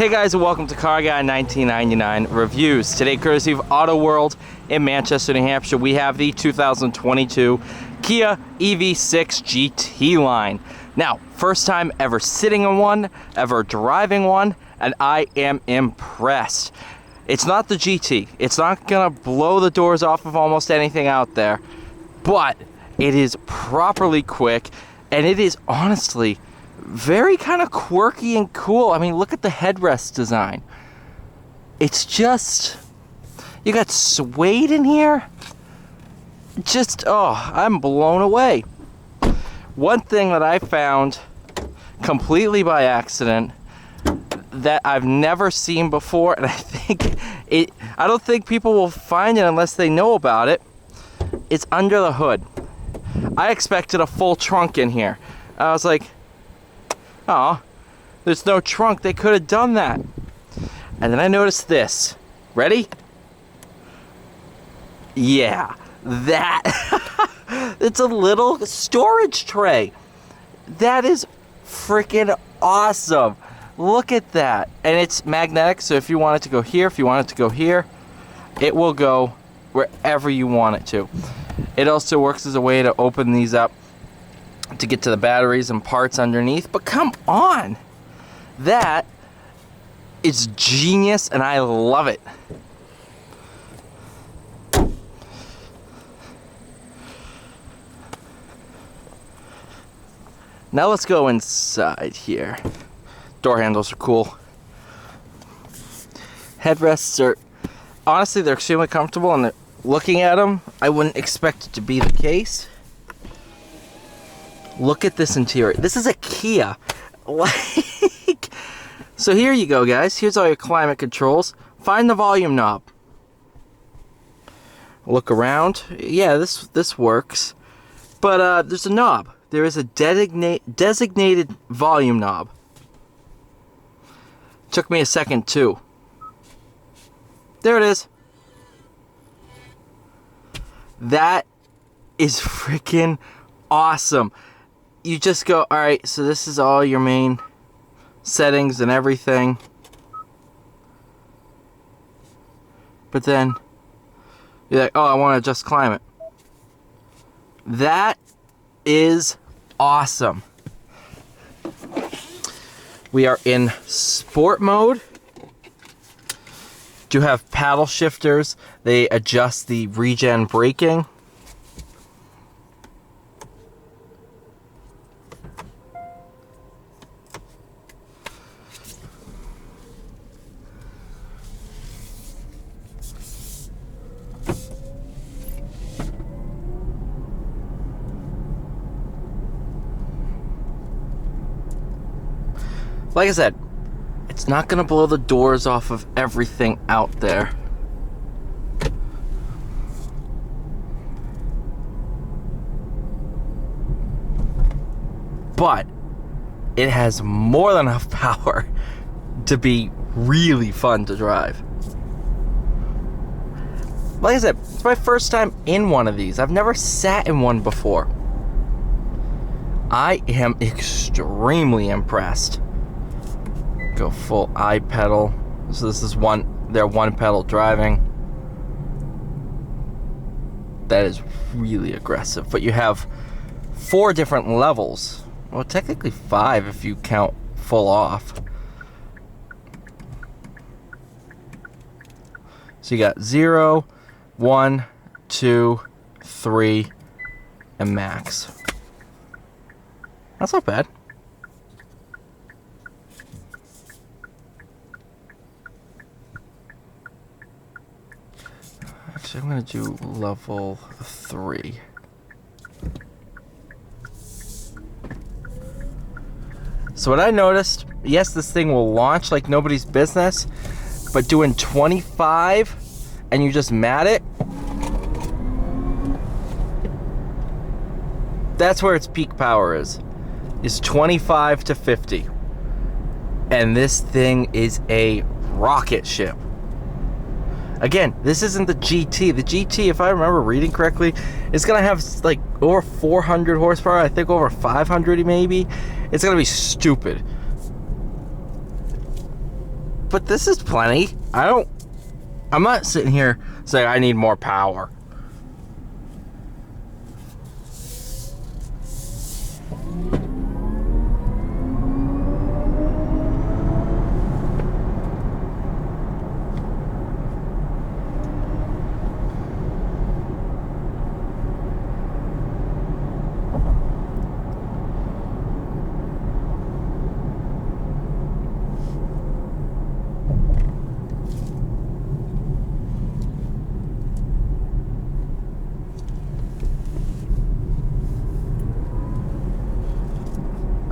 Hey guys, and welcome to Car Guy 1999 Reviews. Today, courtesy of Autoworld in Manchester, New Hampshire, we have the 2022 Kia EV6 GT-Line. Now, first time ever sitting in one, ever driving one, and I am impressed. It's not the GT. It's not gonna blow the doors off of almost anything out there, but it is properly quick, and it is honestly very kind of quirky and cool. I mean, look at the headrest design. It's just, you got suede in here. Just, oh, I'm blown away. One thing that I found completely by accident that I've never seen before, and I don't think people will find it unless they know about it, it's under the hood. I expected a full trunk in here. I was like, oh, there's no trunk. They could have done that. And then I noticed this. Ready? Yeah, that. It's a little storage tray. That is freaking awesome. Look at that. And it's magnetic, so if you want it to go here, if you want it to go here, it will go wherever you want it to. It also works as a way to open these up to get to the batteries and parts underneath. But come on, that is genius, and I love it. Now let's go inside here. Door handles are cool. Headrests are, honestly, they're extremely comfortable, and looking at them, I wouldn't expect it to be the case. Look at this interior. This is a Kia. Like, so here you go, guys. Here's all your climate controls. Find the volume knob. Look around. Yeah, this works. But there's a knob. There is a designated volume knob. Took me a second too. There it is. That is freaking awesome. You just go, all right, so this is all your main settings and everything. But then you're like, oh, I want to adjust climate. That is awesome. We are in sport mode. Do have paddle shifters. They adjust the regen braking. Like I said, it's not gonna blow the doors off of everything out there. But it has more than enough power to be really fun to drive. Like I said, it's my first time in one of these. I've never sat in one before. I am extremely impressed. Go full I pedal. So this is their one pedal driving. That is really aggressive. But you have 4 different levels. Well, technically 5 if you count full off. So you got 0, 1, 2, 3, and max. That's not bad. Actually, I'm going to do level 3. So what I noticed, yes, this thing will launch like nobody's business, but doing 25 and you just mat it, that's where its peak power is 25 to 50. And this thing is a rocket ship. Again, this isn't the GT. The GT, if I remember reading correctly, is going to have like over 400 horsepower. I think over 500 maybe. It's going to be stupid. but this is plenty. I'm not sitting here saying I need more power.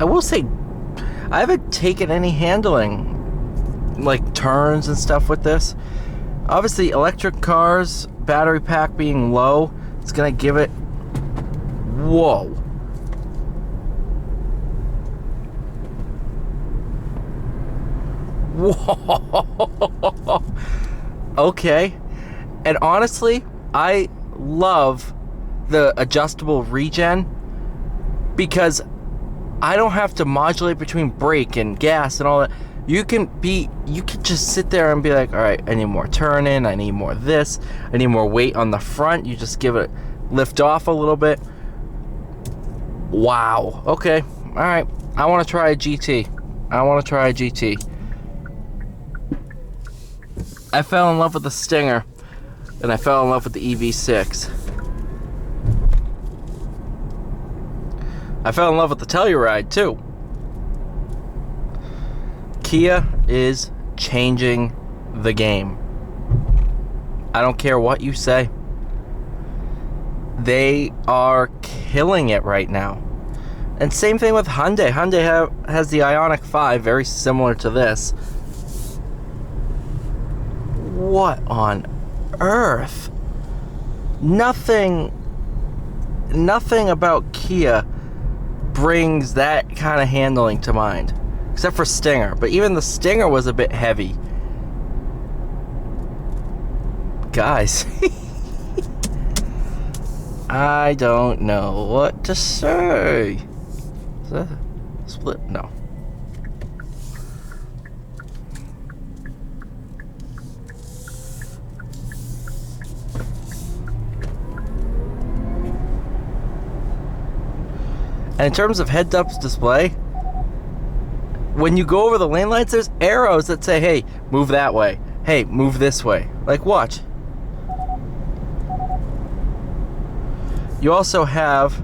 I will say, I haven't taken any handling, like turns and stuff with this. Obviously, electric cars, battery pack being low, it's gonna give it, whoa. Whoa. Okay. And honestly, I love the adjustable regen because I don't have to modulate between brake and gas and all that. You can just sit there and be like, all right, I need more turn-in, I need more this, I need more weight on the front. You just give it, lift off a little bit. Wow. Okay. All right. I want to try a GT. I fell in love with the Stinger, and I fell in love with the EV6. I fell in love with the Telluride too. Kia is changing the game. I don't care what you say. They are killing it right now. And same thing with Hyundai. Hyundai has the Ioniq 5, very similar to this. What on earth? Nothing about Kia brings that kind of handling to mind, except for Stinger. But even the Stinger was a bit heavy. Guys, I don't know what to say. Is that a split? No. And in terms of heads-up display, when you go over the lane lights, there's arrows that say, hey, move that way. Hey, move this way. Like, watch. You also have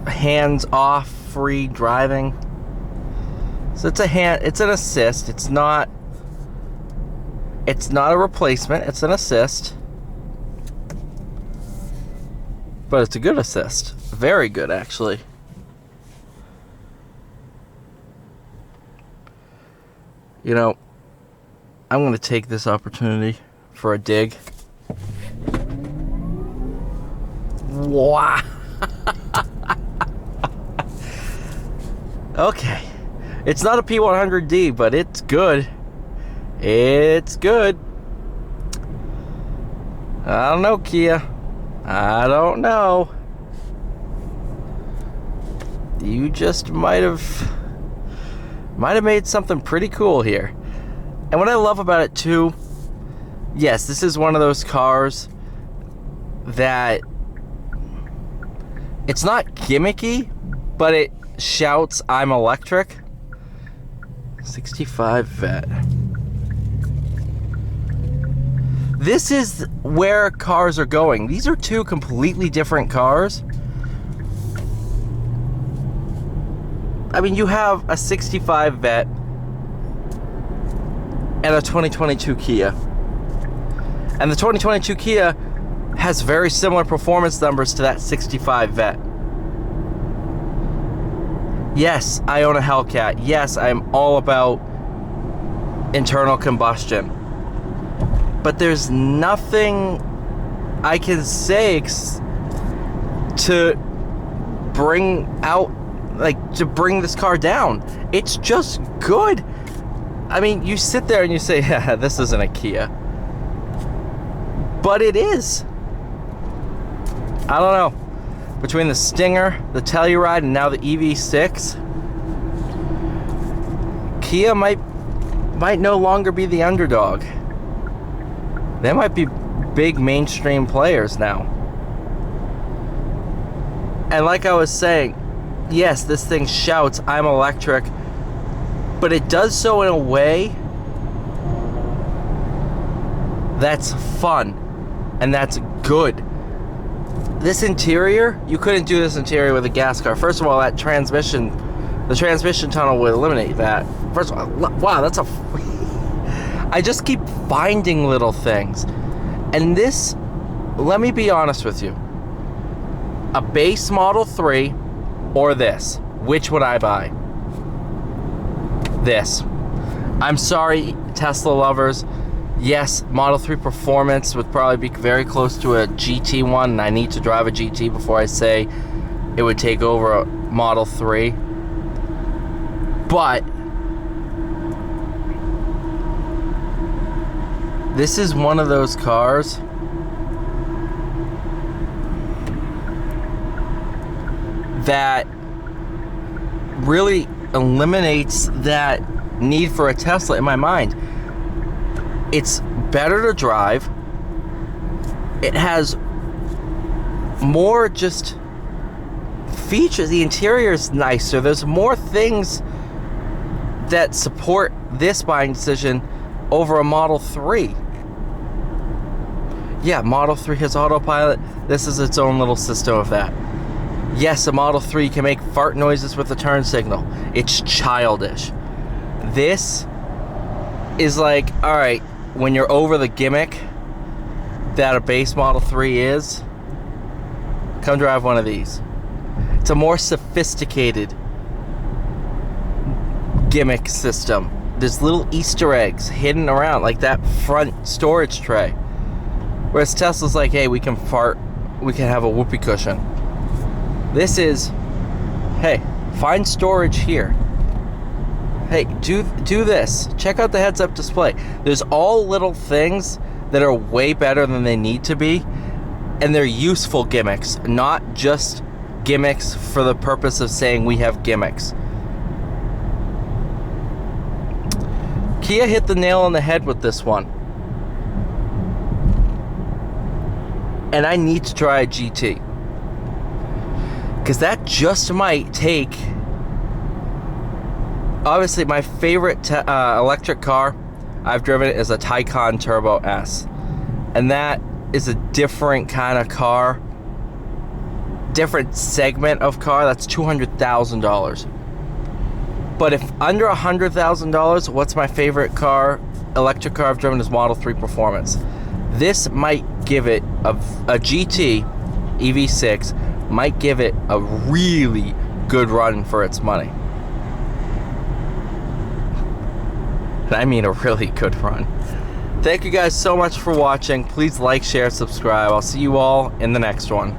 hands-off free driving. So it's an assist. It's not a replacement, it's an assist. But it's a good assist. Very good, actually. You know, I'm going to take this opportunity for a dig. Wow. Okay. It's not a P100D, but it's good. It's good. I don't know, Kia. I don't know. You just might have made something pretty cool here. And what I love about it too, yes, this is one of those cars that it's not gimmicky, but it shouts, I'm electric. 65 vet. This is where cars are going. These are two completely different cars. I mean, you have a 65 vet and a 2022 Kia. And the 2022 Kia has very similar performance numbers to that 65 vet. Yes, I own a Hellcat. Yes, I'm all about internal combustion. But there's nothing I can say to bring out, like, to bring this car down. It's just good. I mean, you sit there and you say, yeah, this isn't a Kia. But it is. I don't know. Between the Stinger, the Telluride, and now the EV6, Kia might might no longer be the underdog. They might be big mainstream players now. And like I was saying, yes, this thing shouts, I'm electric, but it does so in a way that's fun and that's good. This interior, you couldn't do this interior with a gas car. First of all, the transmission tunnel would eliminate that. First of all, wow, that's I just keep finding little things. And this, let me be honest with you. A base Model 3 or this, which would I buy? This. I'm sorry, Tesla lovers. Yes, Model 3 performance would probably be very close to a GT one, and I need to drive a GT before I say it would take over a Model 3. But this is one of those cars that really eliminates that need for a Tesla in my mind. It's better to drive. It has more just features. The interior is nicer. There's more things that support this buying decision over a Model 3. Yeah, Model 3 has autopilot. This is its own little system of that. Yes, a Model 3 can make fart noises with the turn signal. It's childish. This is like, alright, when you're over the gimmick that a base Model 3 is, come drive one of these. It's a more sophisticated gimmick system. There's little Easter eggs hidden around, like that front storage tray. Whereas Tesla's like, hey, we can fart, we can have a whoopee cushion. This is, hey, find storage here. Hey, do this. Check out the heads-up display. There's all little things that are way better than they need to be, and they're useful gimmicks, not just gimmicks for the purpose of saying we have gimmicks. Kia hit the nail on the head with this one. And I need to try a GT. Because that just might take... Obviously, my favorite electric car I've driven is a Taycan Turbo S. And that is a different kind of car. Different segment of car. That's $200,000. But if under $100,000, what's my favorite car, electric car I've driven is Model 3 Performance. This might give it a GT EV6 might give it a really good run for its money. And I mean a really good run. Thank you guys so much for watching. Please like, share, subscribe. I'll see you all in the next one.